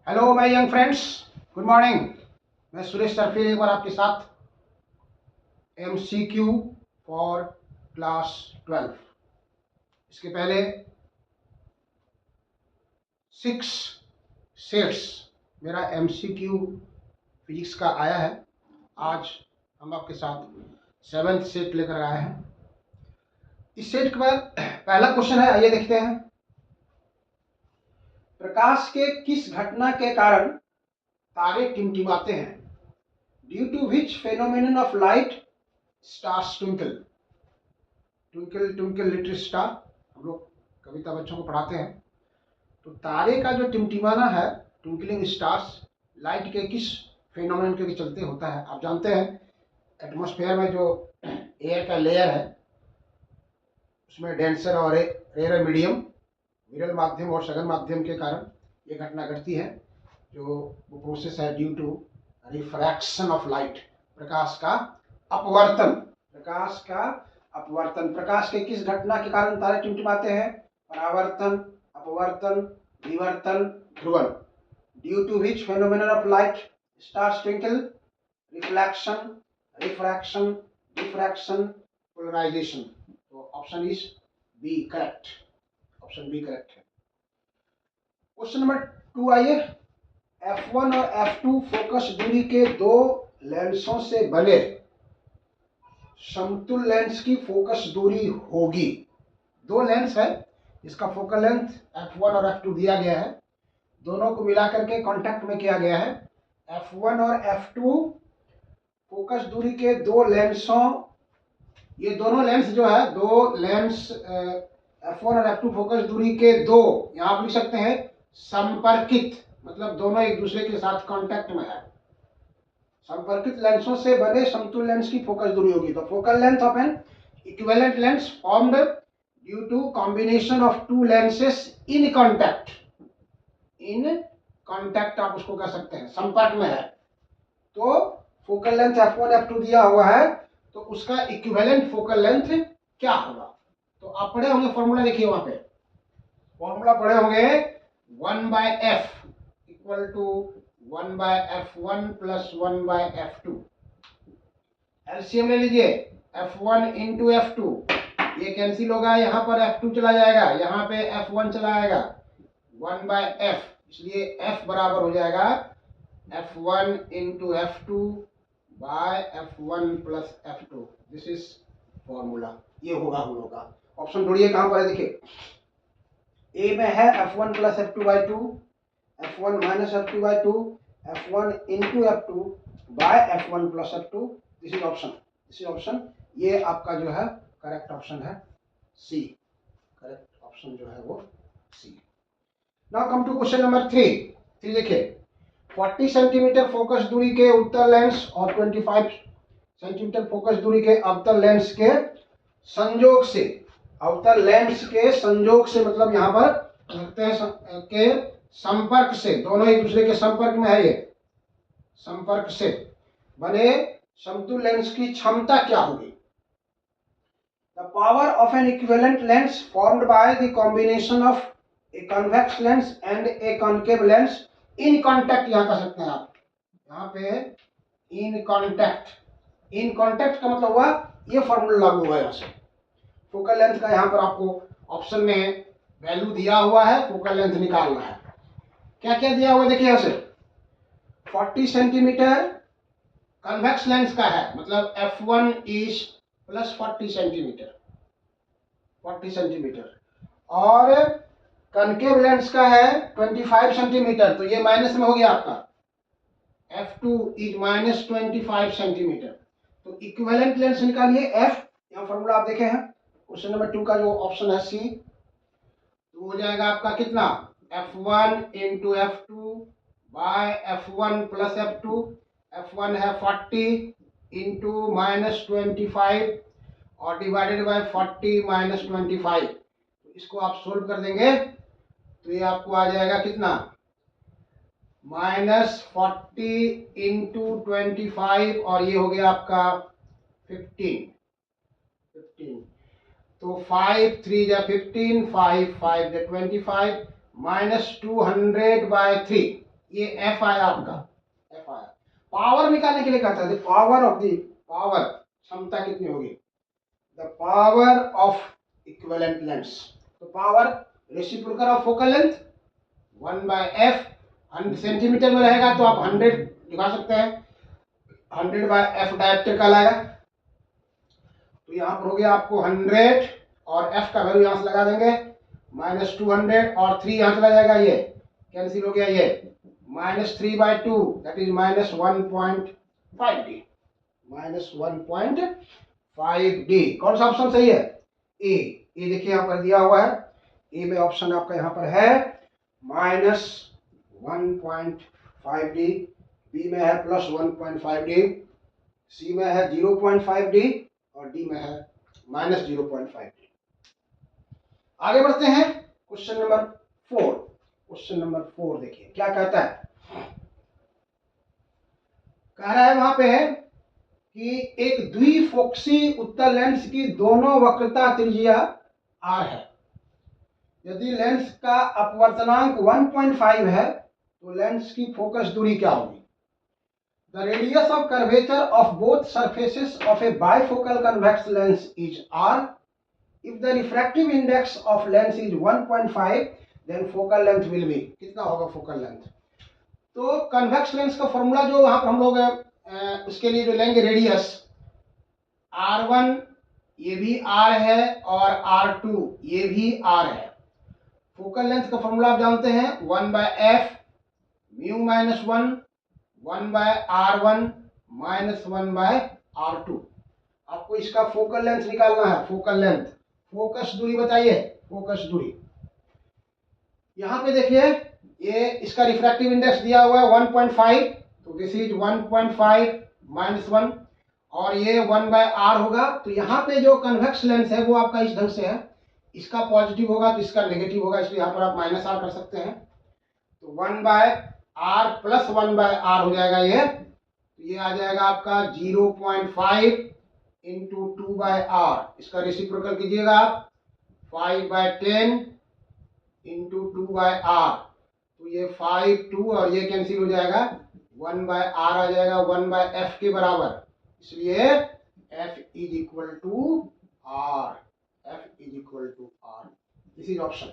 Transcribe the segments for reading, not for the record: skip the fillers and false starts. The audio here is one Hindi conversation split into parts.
Hello my young friends, good morning. मैं सुरेश सर फिर एक बार आपके साथ एमसीक्यू फॉर क्लास 12। इसके पहले 6 सेट्स मेरा एमसीक्यू फिजिक्स का आया है। आज हम आपके साथ 7th सेट लेकर आए हैं। इस सेट के बाद पहला क्वेश्चन है, आइए देखते हैं। प्रकाश के किस घटना के कारण तारे टिमटिमाते हैं? Due to which phenomenon of light stars twinkle? Twinkle twinkle little star, हम लोग कविता बच्चों को पढ़ाते हैं। तो तारे का जो टिमटिमाना है, ट्विंकलिंग स्टार्स, लाइट के किस फेनोमेनन के चलते होता है? आप जानते हैं एटमॉस्फेयर में जो एयर का लेयर है उसमें डेंसर और रेयर मीडियम, विरल माध्यम और सघन माध्यम के कारण ये घटना घटती है। जो वो प्रोसेस है due to refraction of light, प्रकाश का अपवर्तन। प्रकाश का अपवर्तन। प्रकाश के किस घटना के कारण तारे टिमटिमाते हैं? परावर्तन, अपवर्तन, विवर्तन, ध्रुवण। Due to which phenomenon of light stars twinkle? Reflection, refraction, diffraction, polarization. तो option is B correct. Option B correct है। क्वेश्चन नंबर 2 आइए। F1 और F2 फोकस दूरी के दो लेंसों से बने समतुल्य लेंस की फोकस दूरी होगी। दो लेंस है, इसका फोकल लेंथ F1 और F2 दिया गया है। दोनों को मिलाकर के कॉन्टैक्ट में किया गया है। F1 और F2 फोकस दूरी के दो लेंसों, ये दोनों लेंस जो है, दो लेंस F1 और F2 फोकस दूरी के दो, यहां आप लिख सकते हैं संपर्कित, मतलब दोनों एक दूसरे के साथ कांटेक्ट में है। संपर्कित लेंसों से बने समतुल्य लेंस की फोकस दूरी होगी। तो focal length of an equivalent lens formed due to combination of two lenses in contact. In contact आप उसको कह सकते हैं, संपर्क में है। तो फोकल लेंथ F1 F2 दिया हुआ है, तो उसका इक्विवेलेंट फोकल लेंथ क्या होगा? तो आप पढ़े होंगे फॉर्मूला, देखिए वहां पे फॉर्मूला पढ़े होंगे 1/f equal to 1/f1 plus 1/f2। LCM ले लीजिए, F1 इंटू F2, ये कैंसिल होगा, यहाँ पर F2 चला जाएगा, यहाँ पे F1 चला आएगा, 1/f, इसलिए F बराबर हो जाएगा F1 into F2 by F1 plus F2। This is formula, ये होगा हम लोग का। ऑप्शन ढूंढिए कहां पर है, देखिए ए में है F1 plus F2/2, F1 minus F2/2, F1 into F2 by F1 plus F2। This is option, this is option. ये आपका जो है करेक्ट ऑप्शन है सी। करेक्ट ऑप्शन जो है वो C. Now come to question number 3। देखिए 40 सेंटीमीटर फोकस दूरी के उत्तल लेंस और 25 सेंटीमीटर फोकस दूरी के अवतल लेंस के संयोग से, अवतल लेंस के संयोग से मतलब यहां पर लिखते हैं के संपर्क से, दोनों एक दूसरे के संपर्क में है, ये संपर्क से बने समतुल्य लेंस की क्षमता क्या होगी? The power of an equivalent lens formed by the combination of a convex lens and a concave lens in contact, यहां कर सकते हैं आप, यहाँ पे इन कॉन्टैक्ट। इन कॉन्टैक्ट का मतलब हुआ ये फॉर्मूला लागू हुआ यहां से। फोकल लेंथ का यहाँ पर आपको ऑप्शन में वैल्यू दिया हुआ है, फोकल लेंथ निकालना है। क्या क्या दिया हुआ है देखिए, यहां से 40 सेंटीमीटर कन्वेक्स लेंस का है, मतलब F1 is plus 40 centimetre, 40 centimetre, और कनकेव लेंस का है 25 सेंटीमीटर, तो ये माइनस में हो गया आपका, F2 इज माइनस 25 सेंटीमीटर। तो इक्विवेलेंट लेंस निकालिए F, यहाँ फॉर्मूला आप देखे हैं क्वेश्चन नंबर 2 का जो ऑप्शन है सी। तो हो जाएगा आपका कितना, F1 into F2 by F1 plus F2। F1 है 40 इंटू माइनस 25 और डिवाइडेड बाय 40 माइनस 25। इसको आप सोल्व कर देंगे तो ये आपको आ जाएगा कितना, -40 इंटू 25 और ये हो गया आपका 15। तो 5 3 जा 15, 5 5 जा 25, -200/3, ये एफ आया आपका, एफ आया। पावर निकालने के लिए कहता है पावर ऑफ द पावर, क्षमता कितनी होगी, the power of equivalent lens. तो power reciprocal of focal length 1/f, 100 centimetre में रहेगा तो आप 100 लिखा सकते हैं, 100/f डायरेक्टर का लाएगा। तो यहाँ पर हो गया आपको 100 और f का वैल्यू यहाँ से लगा देंगे -200 और 3 यहाँ चला जाएगा, ये कैंसिल हो गया, ये -3/2 दैट इज -1.5d, -1.5d। कौन सा ऑप्शन सही है, ए। ये देखिए यहाँ पर दिया हुआ है, ए में ऑप्शन आपका यहाँ पर है -1.5d, बी में है +1.5d, सी में है 0.5d और डी में है -0.5d। आगे बढ़ते हैं क्वेश्चन नंबर 4। क्वेश्चन नंबर 4 देखिए क्या कहता है, कह रहा है वहां पे है कि एक द्विफोक्सी उत्तल लेंस की दोनों वक्रता त्रिज्या r है। यदि लेंस का अपवर्तनांक 1.5 है तो लेंस की फोकस दूरी क्या होगी। The radius of curvature of both surfaces of a bifocal convex lens is r. If the refractive index of lens is 1.5, then focal length will be, कितना होगा फोकल लेंथ। तो कन्वेक्स लेंस का फॉर्मूला जो वहां पर हम लोग उसके लिए जो लेंगे रेडियस r1, ये भी r है, और r2 ये भी r है। फोकल लेंथ का फॉर्मूला आप जानते हैं 1/f म्यू -1 1/r1 -1/r2। आपको इसका फोकल लेंथ निकालना है, फोकल लेंथ, फोकस दूरी बताइए, फोकस दूरी। यहां पे देखिए ये इसका रिफ्रैक्टिव इंडेक्स दिया हुआ है 1.5, तो दिस इज 1.5 -1 और ये 1/r होगा। तो यहाँ पे जो कन्वेक्स लेंस है वो आपका इस ढंग से है, इसका पॉजिटिव होगा तो इसका नेगेटिव होगा, इसलिए यहाँ पर आप -r कर सकते हैं। तो 1/r + 1/r हो जाएगा ये, तो ये आ जाएगा आपका 0.5 × 2/r। इसका रेसिप्रोकल कीजिएगा आप 5/10 × 2/r, तो ये 5 2 और ये कैंसिल हो जाएगा, 1/r आ जाएगा 1/f के बराबर, इसलिए f is equal to r, f is equal to r, this is option,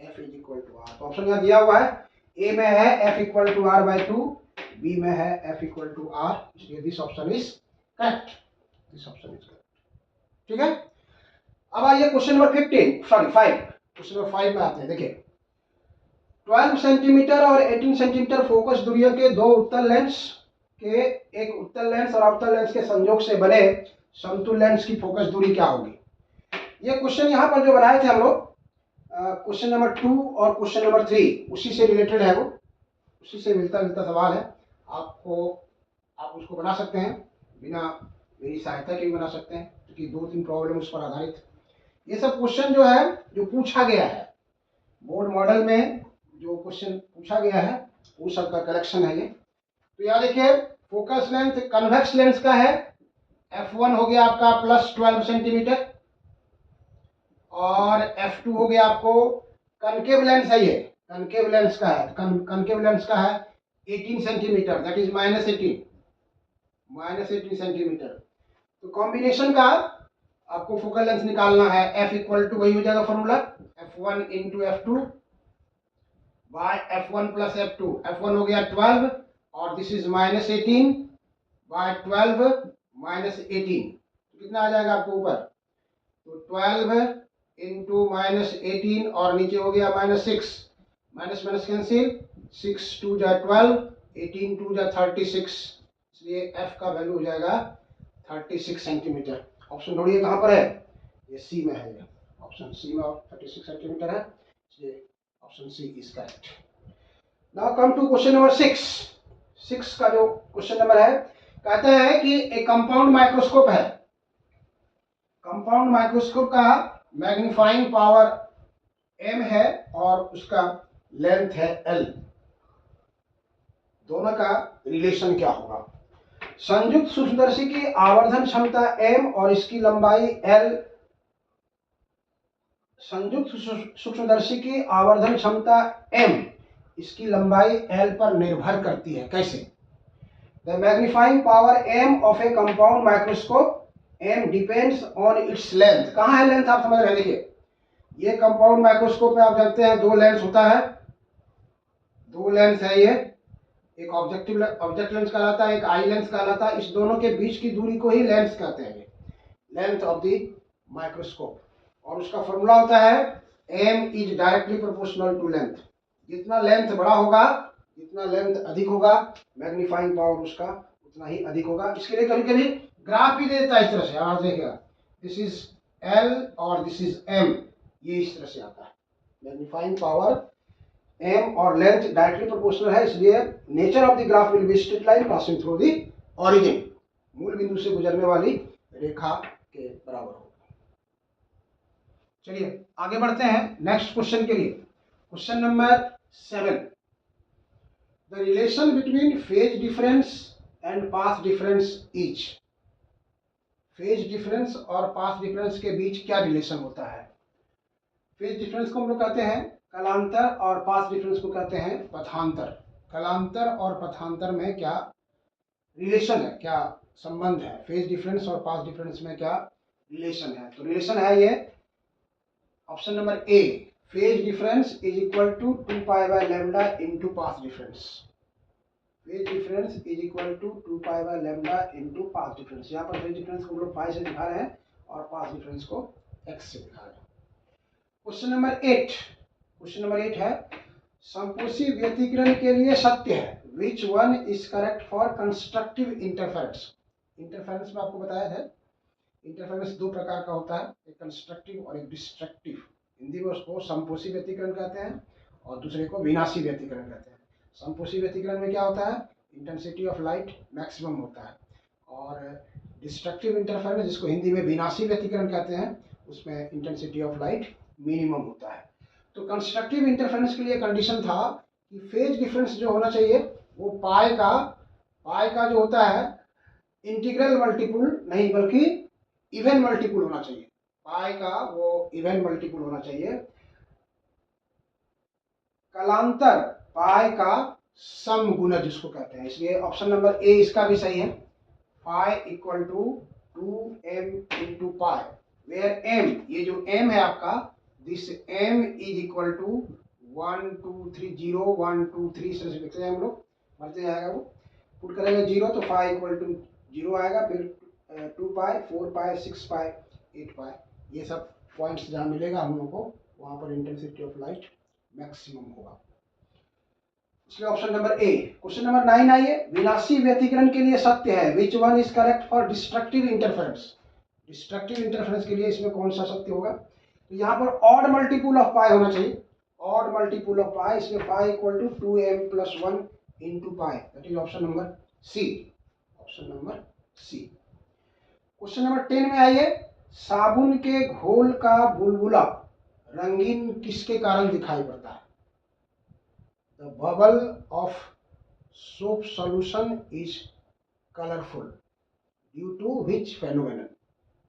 f is equal to r। तो ऑप्शन यहाँ दिया हुआ है, ए में है f equal to r/2, B में है f इक्वल टू r, इसलिए this option is correct, this option is correct. ठीक है, अब आइए क्वेश्चन नंबर 5। क्वेश्चन नंबर 5 में आते हैं। देखिए 12 सेंटीमीटर और 18 सेंटीमीटर फोकस दूरियों के दो उत्तल लेंस के, एक उत्तल लेंस और अवतल लेंस के संयोग से बने समतुल्य लेंस की फोकस दूरी क्या होगी। ये क्वेश्चन यहाँ पर जो बनाए थे हम लोग, क्वेश्चन नंबर 2 और क्वेश्चन नंबर 3 उसी से रिलेटेड है, वो उसी से मिलता जुलता सवाल है। आप उसको बना सकते हैं, बिना मेरी सहायता के भी बना सकते हैं, क्योंकि 2-3 प्रॉब्लम उस पर आधारित। ये सब क्वेश्चन जो है जो पूछा गया है बोर्ड मॉडल में, जो क्वेश्चन पूछा गया है वो सब का कलेक्शन है ये। तो यहाँ देखिए फोकस लेंथ कन्वेक्स लेंस का है, f1 हो गया आपका +12 सेंटीमीटर और f2 हो गया आपको, कनकेव लेंस है ये, कनकेव लेंस का है, कनकेव लेंस का है 18 सेंटीमीटर, दैट इज -18 सेंटीमीटर। तो कॉम्बिनेशन का आपको फोकल लेंथ निकालना है, f इक्वल टू वही हो जाएगा formula f1 × f2 by f1 + f2। f1 हो गया 12 और दिस इज -18 बाय 12 -18, कितना आ जाएगा आपको ऊपर, तो 12 × -18 और नीचे हो गया -6, माइनस माइनस कैंसिल, 6 2 जा 12, 18 2 जा 36, इसलिए f का वैल्यू हो जाएगा 36 सेंटीमीटर। ऑप्शन ढूंढिए कहाँ पर है, ये सी में है, ये ऑप्शन सी में 36 सेंटीमीटर है, इसलिए option C is correct. Now come to question number 6 का जो क्वेश्चन नंबर है, कहता है कि एक कंपाउंड माइक्रोस्कोप है, कंपाउंड माइक्रोस्कोप का मैग्नीफाइंग पावर m है और उसका लेंथ है l, दोनों का रिलेशन क्या होगा। संयुक्त सूक्ष्मदर्शी की आवर्धन क्षमता m और इसकी लंबाई l, संयुक्त सूक्ष्मदर्शी की आवर्धन क्षमता m, इसकी लंबाई L पर निर्भर करती है। कैसे? The magnifying power M of A compound microscope M depends on its length. कहाँ है लेंथ, आप समझ रहे हैं? देखिए ये कंपाउंड माइक्रोस्कोप में आप जानते हैं दो लेंस होता है, दो लेंस है ये, एक ऑब्जेक्ट लेंस कहलाता है, एक आई लेंस कहलाता है। इस दोनों के बीच की दूरी को ही लेंस कहते हैं, लेंथ ऑफ द माइक्रोस्कोप। और उसका फॉर्मूला होता है m is directly proportional to length. जितना लेंथ बड़ा होगा, जितना लेंथ अधिक होगा, मैग्नीफाइंग पावर उसका उतना ही अधिक होगा। इसके लिए कभी कभी ग्राफ भी दे देता है इस तरह से, आप देखिएगा दिस इज L और दिस इज M, ये इस तरह से आता है। मैग्नीफाइंग पावर M और लेंथ डायरेक्टली प्रोपोर्शनल है, इसलिए nature of the graph will be straight line passing through the origin, मूल बिंदु से गुजरने वाली रेखा के बराबर होगा। चलिए आगे बढ़ते हैं नेक्स्ट क्वेश्चन के लिए। Question number 7, the relation between phase difference and path difference is. Phase difference और पाथ डिफरेंस के बीच क्या रिलेशन होता है? फेज डिफरेंस को हम लोग कहते हैं कालांतर और पाथ डिफरेंस को कहते हैं पथांतर। कालांतर और पथांतर में क्या रिलेशन है, क्या संबंध है? फेज डिफरेंस और पाथ डिफरेंस में क्या रिलेशन है? तो रिलेशन है ये option number A, phase difference is equal to 2 pi by lambda into path difference. Phase difference is equal to 2 pi by lambda into path difference. यहाँ पर फेज डिफरेंस को हम लोग पाई से दिखा रहे हैं और पाथ डिफरेंस को एक्स से दिखा रहे हैं। क्वेश्चन नंबर 8, क्वेश्चन नंबर 8 है संपोषी व्यतिकरण के लिए सत्य है which one is correct for constructive interference. Interference में आपको बताया था इंटरफेरेंस दो प्रकार का होता है, एक कंस्ट्रक्टिव और एक डिस्ट्रक्टिव। हिंदी में उसको संपोषी व्यतिकरण कहते हैं और दूसरे को विनाशी व्यतिकरण कहते हैं। संपोषी व्यतिकरण में क्या होता है, इंटेंसिटी ऑफ लाइट मैक्सिमम होता है, और डिस्ट्रक्टिव इंटरफेरेंस जिसको हिंदी में विनाशी व्यतिकरण कहते हैं उसमें इंटेंसिटी ऑफ लाइट मिनिमम होता है। तो कंस्ट्रक्टिव इंटरफेरेंस के लिए कंडीशन था कि फेज डिफरेंस जो होना चाहिए वो पाई का जो होता है इंटीग्रल मल्टीपुल नहीं बल्कि इवन मल्टीपुल होना चाहिए। पाई का वो इवन मल्टीपुल होना चाहिए। कालांतर पाई का सम गुणज जिसको कहते हैं, इसलिए ऑप्शन नंबर ए इसका भी सही है। Pi equal to 2m into pi, where m, ये जो m है आपका, this m is equal to 1 2 3 0 1 2 3 से लिखते हैं हम लोग, बढ़ते जाएगा वो, पुट करेंगे 0 तो पाई इक्वल टू 0 आएगा, फिर 2 पाई 4 पाई 6 पाई 8 पाई, ये सब पॉइंट्स जहाँ मिलेगा हम लोग को वहाँ पर इंटेंसिटी ऑफ लाइट मैक्सिमम होगा, इसलिए ऑप्शन नंबर ए। क्वेश्चन नंबर 9 आइए, विनाशी व्यतिकरण के लिए सत्य है which one is correct for destructive interference. Destructive interference के लिए इसमें कौन सा सत्य होगा? तो यहाँ पर ऑड मल्टीपुल ऑफ पाई होना चाहिए, ऑड मल्टीपुल ऑफ पाई, इसलिए pi equal to 2m plus 1 into pi, that is option number C, option number C. Question number 10 में आइए, साबुन के घोल का बुलबुला रंगीन किसके कारण दिखाई पड़ता है? The bubble of soap solution is colorful due to which phenomenon?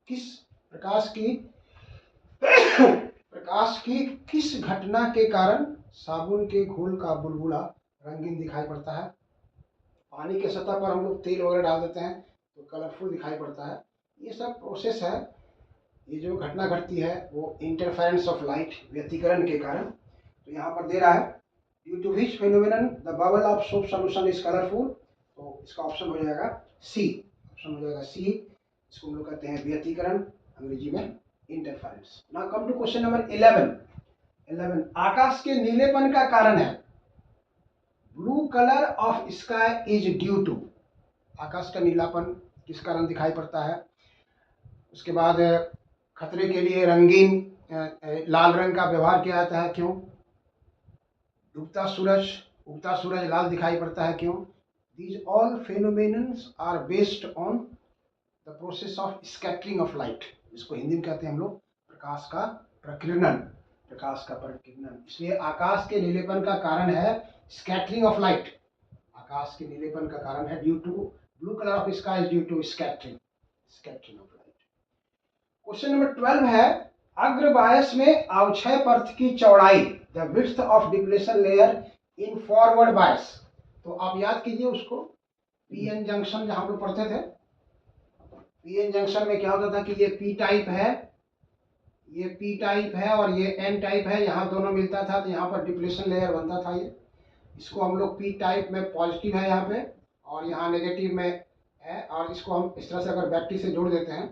किस प्रकाश की किस घटना के कारण साबुन के घोल का बुलबुला रंगीन दिखाई पड़ता है? पानी के सतह पर हम लोग तेल वगैरह डाल देते हैं तो कलरफुल दिखाई पड़ता है। ये सब प्रोसेस है, ये जो घटना घटती है वो इंटरफेरेंस ऑफ लाइट व्यतिकरण के कारण। तो यहाँ पर दे रहा है due to which phenomenon the bubble of soap solution is colourful, तो इसका ऑप्शन हो जाएगा सी, ऑप्शन हो जाएगा सी। इसको हम लोग कहते हैं व्यतिकरण, अंग्रेजी में interference. Now come to question number 11। आकाश के नीलेपन का कारण है, blue colour of sky is due to. आकाश का नीलापन किस कारण दिखाई पड़ता है? उसके बाद खतरे के लिए रंगीन लाल रंग का व्यवहार किया जाता है, क्यों? उगता सूरज लाल दिखाई पड़ता है, क्यों? These all phenomenons are based on the process of scattering of light, इसको हिंदी में कहते हैं हम लोग प्रकाश का प्रकीर्णन, प्रकाश का प्रकीर्णन। इसलिए आकाश के नीलेपन का कारण है स्कैटरिंग ऑफ लाइट, आकाश के नीलेपन का कारण है due to blue colour of sky due to scattering of light. Question number 12 है, अग्र बायस में अवक्षय पर्त की चौड़ाई, the width of depletion layer in forward bias. तो आप याद कीजिए उसको, पीएन जंक्शन जहां हम लोग पढ़ते थे, पीएन जंक्शन में क्या होता था कि ये पी टाइप है, ये पी टाइप है और ये एन टाइप है, यहाँ दोनों मिलता था तो यहाँ पर डिप्लेशन लेयर बनता था। ये इसको हम लोग पी टाइप में पॉजिटिव है यहाँ पे और यहाँ नेगेटिव में है, और इसको हम इस तरह से अगर बैटरी से जोड़ देते हैं,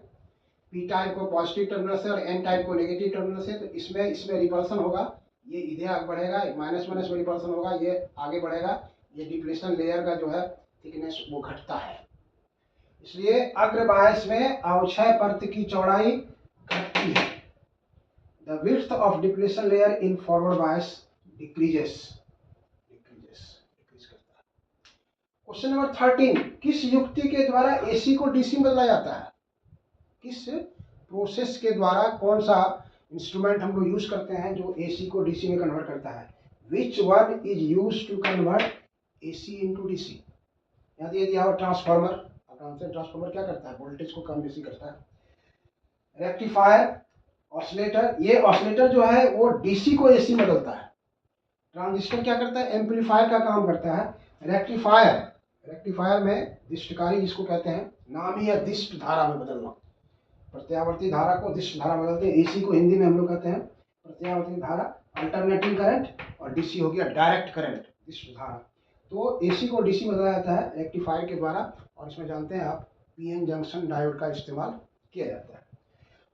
पी टाइप को पॉजिटिव टर्मिनल से और एन टाइप को नेगेटिव टर्मिनल से, तो इसमें रिपल्सन होगा, ये इधर आगे बढ़ेगा, माइनस माइनस में रिपल्सन होगा, ये आगे बढ़ेगा, ये डिप्लेशन लेयर का जो है थिकनेस वो घटता है। इसलिए अग्र बायस में अवक्षय परत की चौड़ाई घटती है। The width of depletion layer in forward bias decrease करता है। क्वेश्चन नंबर 13, किस युक्ति के द्वारा एसी को डीसी में बदला जाता है? किस प्रोसेस के द्वारा, कौन सा इंस्ट्रूमेंट हम लोग यूज करते हैं जो एसी को डीसी में कन्वर्ट करता है? Which one is use to convert AC into DC? यहाँ दिया हुआ ट्रांसफार्मर, ट्रांसफार्मर क्या करता है? वोल्टेज को कम बेसी करता है। रेक्टिफायर, ऑसिलेटर, ये ऑसिलेटर जो है वो डीसी को एसी में बदलता है। ट्रांजिस्टर क्या करता है? एम्पलीफायर का काम करता है। रेक्टिफायर में दिष्टकारी जिसको कहते हैं, नाम ही है दिष्ट धारा में बदलना। प्रत्यावर्ती धारा को दिष्ट धारा बदलते हैं। एसी को हिंदी में हम लोग कहते हैं प्रत्यावर्ती धारा, अल्टरनेटिंग करंट, और डीसी हो गया डायरेक्ट करंट, दिष्ट धारा। तो एसी को डीसी में बदला जाता है रेक्टिफायर के द्वारा, और इसमें जानते हैं आप पीएन जंक्शन डायोड का इस्तेमाल किया जाता है।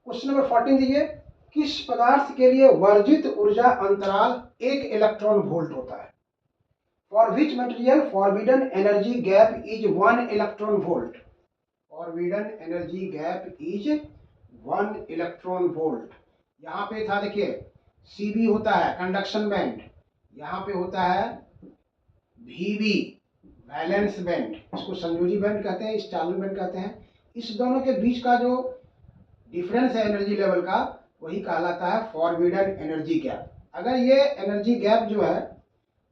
क्वेश्चन नंबर 14 दीजिए, किस पदार्थ के लिए वर्जित ऊर्जा अंतराल 1 इलेक्ट्रॉन वोल्ट होता है? For which material forbidden energy gap is 1 electron volt? Forbidden energy gap is 1 electron volt. यहाँ पे था देखिए, सीबी होता है कंडक्शन बैंड, यहाँ पे होता है वीबी वैलेंस बैंड, इसको संयोजी बैंड कहते हैं, इस चालन बैंड कहते हैं। इस दोनों के बीच का जो डिफरेंस है एनर्जी लेवल का, वही कहलाता है फॉरबिडन एनर्जी गैप। अगर ये एनर्जी गैप जो है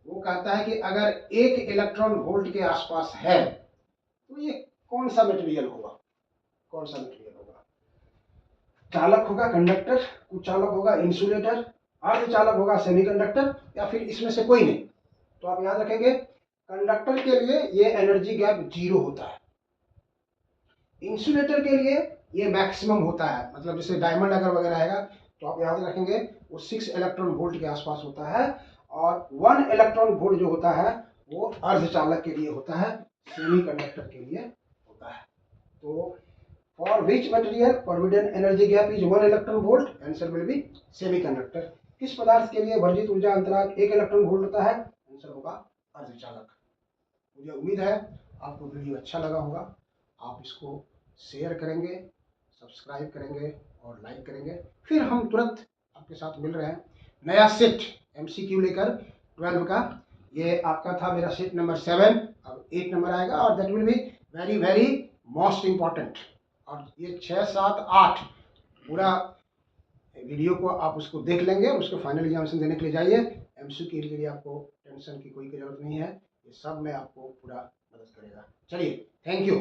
वो कहता है कि अगर 1 इलेक्ट्रॉन वोल्ट के आसपास है तो ये कौन सा मटेरियल होगा? कौन सा मटेरियल होगा? चालक होगा कंडक्टर, कुचालक होगा इंसुलेटर, अर्धचालक होगा सेमीकंडक्टर, या फिर इसमें से कोई नहीं? तो आप याद रखेंगे कंडक्टर के लिए ये एनर्जी गैप 0 होता है। इंसुलेटर के लिए ये मैक्सिमम होता है, मतलब जैसे डायमंड अगर वगैरह रहेगा तो आप याद रखेंगे वो 6 इलेक्ट्रॉन वोल्ट के आसपास होता है, और 1 इलेक्ट्रॉन वोल्ट जो होता है वो अर्धचालक के लिए होता है, सेमीकंडक्टर के लिए होता है। तो for which material forbidden energy gap is 1 electron volt? Answer will be semiconductor. किस पदार्थ के लिए वर्जित ऊर्जा अंतराल 1 इलेक्ट्रॉन वोल्ट होता है? आंसर होगा अर्धचालक। मुझे उम्मीद है आपको वीडियो अच्छा लगा होगा। आप इसको शेयर करेंगे, सब्सक्राइब करेंगे और लाइक करेंगे। फिर हम तुरंत आपके साथ मिल रहे हैं नया सेट एमसीक्यू लेकर 12 का। ये आपका था मेरा सेट नंबर 7, अब 8 नंबर आएगा, और that will be very very most important. और ये 6, 7, 8 पूरा वीडियो को आप उसको देख लेंगे, उसको फाइनल एग्जामिनेशन देने के लिए जाइए। एमसीक्यू के लिए आपको टेंशन की कोई जरूरत नहीं है, ये सब में आपको पूरा मदद करेगा। चलिए, थैंक यू।